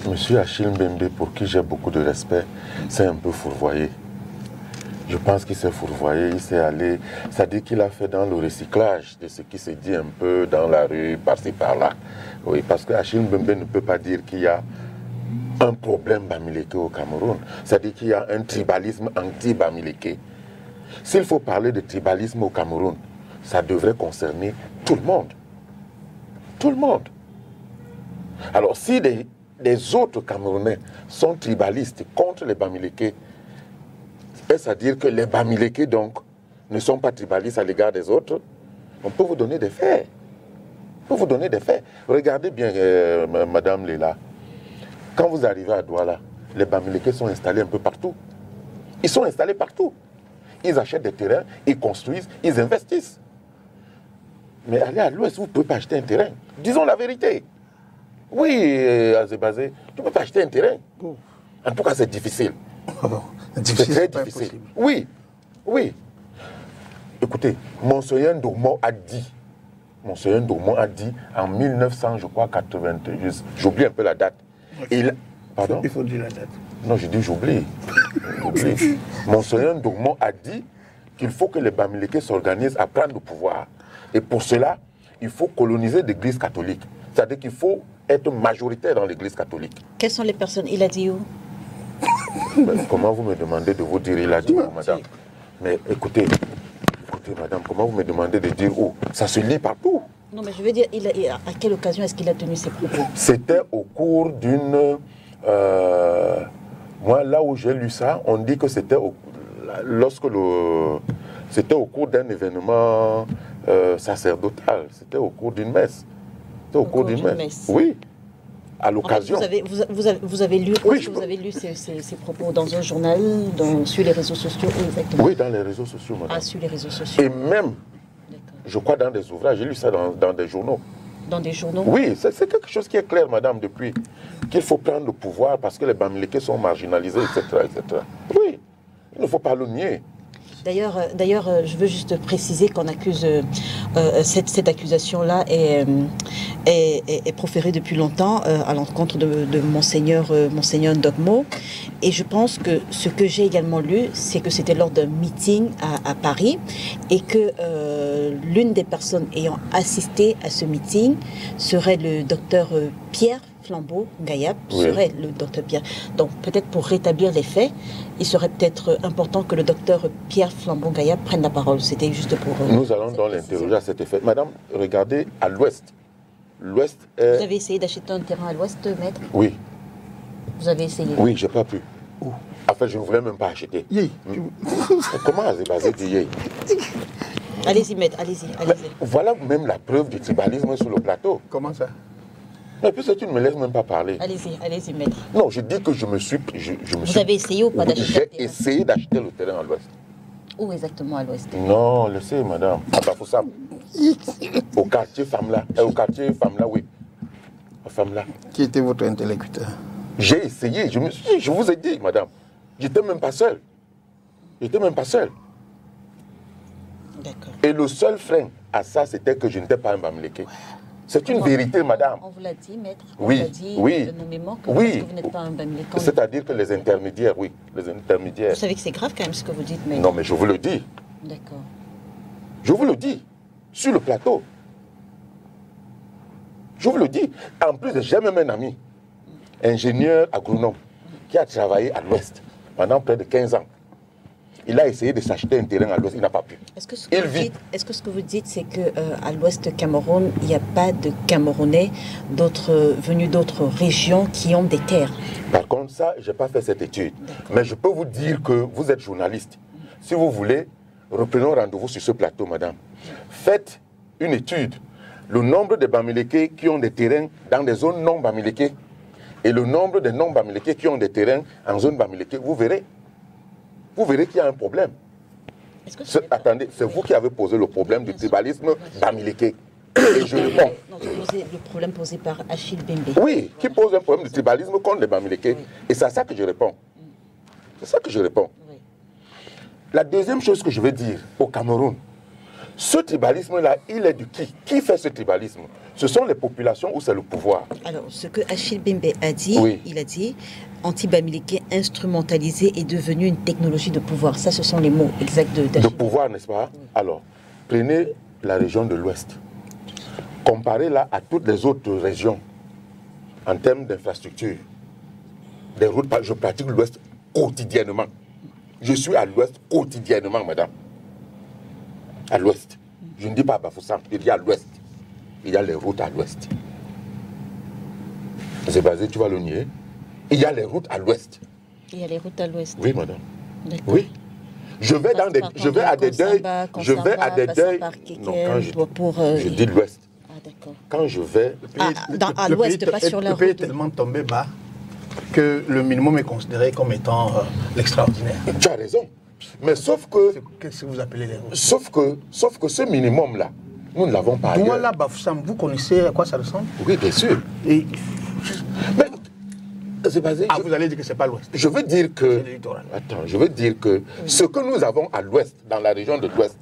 Monsieur Achille Mbembe, pour qui j'ai beaucoup de respect, c'est un peu fourvoyé. Je pense qu'il s'est fourvoyé, il s'est allé, c'est-à-dire qu'il a fait dans le recyclage de ce qui se dit un peu dans la rue, par-ci, par-là. Oui, parce que Achille Mbembe ne peut pas dire qu'il y a un problème bamileke au Cameroun. C'est-à-dire qu'il y a un tribalisme anti-bamileke. S'il faut parler de tribalisme au Cameroun, ça devrait concerner tout le monde. Tout le monde. Alors, si les autres Camerounais sont tribalistes contre les Bamileke, c'est-à-dire que les Bamileke, donc, ne sont pas tribalistes à l'égard des autres, on peut vous donner des faits. On peut vous donner des faits. Regardez bien, Madame Léla, quand vous arrivez à Douala, les Bamileke sont installés un peu partout. Ils sont installés partout. Ils achètent des terrains, ils construisent, ils investissent. Mais allez à l'ouest, vous ne pouvez pas acheter un terrain. Disons la vérité. Oui, Azébazé, tu ne peux pas acheter un terrain. En tout cas, c'est difficile. C'est très difficile. Oui, oui. Écoutez, Monseigneur Dourmont a dit en 1900, je crois, 80, j'oublie un peu la date. Pardon? Il faut dire la date. Non, je dis j'oublie. Monseigneur Dourmont a dit qu'il faut que les Bamileke s'organisent à prendre le pouvoir. Et pour cela, il faut coloniser l'église catholique. C'est-à-dire qu'il faut être majoritaire dans l'église catholique. Quelles sont les personnes? Il a dit où? Comment vous me demandez de vous dire il a dit où, madame? Mais écoutez, madame, comment vous me demandez de dire où? Ça se lit partout. Non, mais je veux dire, à quelle occasion est-ce qu'il a tenu ses propos? C'était au cours d'une... moi, là où j'ai lu ça, on dit que c'était c'était au cours d'un événement sacerdotal. C'était au cours d'une messe. C'était au cours d'une messe. Oui. À l'occasion. Vous avez lu, oui, vous avez lu ces propos dans un journal, sur les réseaux sociaux, exactement? Oui, dans les réseaux sociaux, madame. Ah, sur les réseaux sociaux. Et même, je crois, dans des ouvrages, j'ai lu ça dans des journaux. Dans des journaux? Oui, c'est quelque chose qui est clair, madame, depuis qu'il faut prendre le pouvoir parce que les Bamileke sont marginalisés, etc., etc. Oui, il ne faut pas le nier. D'ailleurs, je veux juste préciser qu'on accuse cette accusation-là est proférée depuis longtemps à l'encontre de Monseigneur Ndogmo. Et je pense que ce que j'ai également lu, c'est que c'était lors d'un meeting à Paris et que l'une des personnes ayant assisté à ce meeting serait le docteur Pierre Flambeau Ngayap, serait le docteur Pierre. Donc peut-être pour rétablir les faits, il serait peut-être important que le docteur Pierre Flambeau Ngayap prenne la parole. C'était juste pour... Nous allons dans l'interroger à cet effet. Madame, regardez à l'ouest. L'ouest est... Vous avez essayé d'acheter un terrain à l'ouest, maître? Oui. Vous avez essayé? Oui, j'ai pas pu. Où? Enfin, je ne voulais même pas acheter. Comment Azébazé dit yé? Allez-y, maître, allez-y. Voilà même la preuve du tribalisme sur le plateau. Comment ça? Et puis, tu ne me laisses même pas parler. Allez-y, maître. Non, je dis que je me suis... Vous avez essayé ou pas d'acheter le terrain? J'ai essayé d'acheter le terrain à l'ouest. Où exactement à l'ouest? Non, laissez, madame. À Bafoussam. Au quartier Famla. Au quartier Famla, oui. À Famla. Qui était votre interlocuteur? J'ai essayé. Je vous ai dit, madame. J'étais même pas seul. D'accord. Et le seul frein à ça, c'était que je n'étais pas un Bamileke. C'est une vérité, madame. On vous l'a dit, maître. Oui, on vous l'a dit nommément que, oui. Parce que vous n'êtes pas un Bamileke. C'est-à-dire que les intermédiaires, oui. Les intermédiaires. Vous savez que c'est grave quand même ce que vous dites, maître. Non, mais je vous le dis. D'accord. Je vous le dis. Sur le plateau. Je vous le dis. En plus, j'ai même un ami, ingénieur agronome, qui a travaillé à l'ouest pendant près de 15 ans. Il a essayé de s'acheter un terrain à l'ouest, il n'a pas pu. Est-ce que ce que vous dites, c'est qu'à l'ouest de Cameroun, il n'y a pas de Camerounais venus d'autres régions qui ont des terres? Par contre, ça, je n'ai pas fait cette étude. Mais je peux vous dire que vous êtes journaliste. Si vous voulez, reprenons rendez-vous sur ce plateau, madame. Faites une étude. Le nombre de Bamileke qui ont des terrains dans des zones non Bamileke et le nombre de non-Bamileke qui ont des terrains en zone Bamileke, vous verrez. Vous verrez qu'il y a un problème. Attendez, c'est vous qui avez posé le problème du tribalisme Bamileke. Et je réponds. Non, c'est le problème posé par Achille Mbembe. Oui, qui pose un problème de tribalisme contre les Bamileke. Oui. Et c'est à ça que je réponds. C'est ça que je réponds. Oui. La deuxième chose que je veux dire au Cameroun, Ce tribalisme-là, il est de qui? Qui fait ce tribalisme? Ce sont les populations ou c'est le pouvoir? Alors, ce que Achille Bembe a dit, Oui. il a dit anti-bamileke instrumentalisé est devenu une technologie de pouvoir. Ça, ce sont les mots exacts De d'Achille. pouvoir, n'est-ce pas? Alors, prenez la région de l'Ouest. Comparez-la à toutes les autres régions en termes d'infrastructure. Des routes, je pratique l'Ouest quotidiennement. Je suis à l'Ouest quotidiennement, madame. À l'Ouest. Je ne dis pas à Bafoussam, il y a l'Ouest. Il y a les routes à l'Ouest. C'est basé, tu vas le nier. Il y a les routes à l'Ouest. Il y a les routes à l'ouest. Oui, madame. D'accord. Oui. Je vais dans des, je vais à des deuils. Je vais à des deuils. Non, quand je dis l'Ouest. Ah, d'accord. Quand je vais. À l'ouest, pas sur la Le pays est route. tellement tombé bas que le minimum est considéré comme étant l'extraordinaire. Tu as raison. Mais sauf que, Qu'est-ce que vous appelez les routes? sauf que ce minimum-là, nous ne l'avons pas ailleurs. Douala Bafoussam, vous connaissez à quoi ça ressemble? Oui, bien sûr. Et, Mais c'est basé. vous allez dire que c'est pas l'Ouest. Je veux dire que. C'est le littoral. Attends, je veux dire que ce que nous avons à l'ouest, dans la région de l'ouest,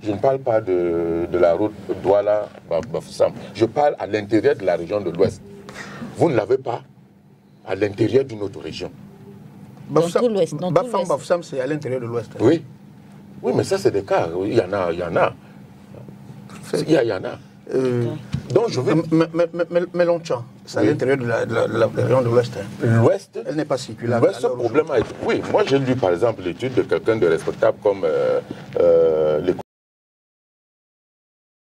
je ne parle pas de la route Douala-Bafoussam, je parle à l'intérieur de la région de l'ouest. Vous ne l'avez pas à l'intérieur d'une autre région. tout l'Ouest, dans tout l'Ouest. Bafoussam, c'est à l'intérieur de l'Ouest. Oui. Oui, mais ça, c'est des cas. Il y en a. Il y en a. Donc, je veux. Mais Longchamp, c'est à Oui. l'intérieur de la région de l'Ouest. L'ouest. Elle n'est pas circulable. L'ouest, ce problème a été. Oui, moi, j'ai lu, par exemple, l'étude de quelqu'un de respectable comme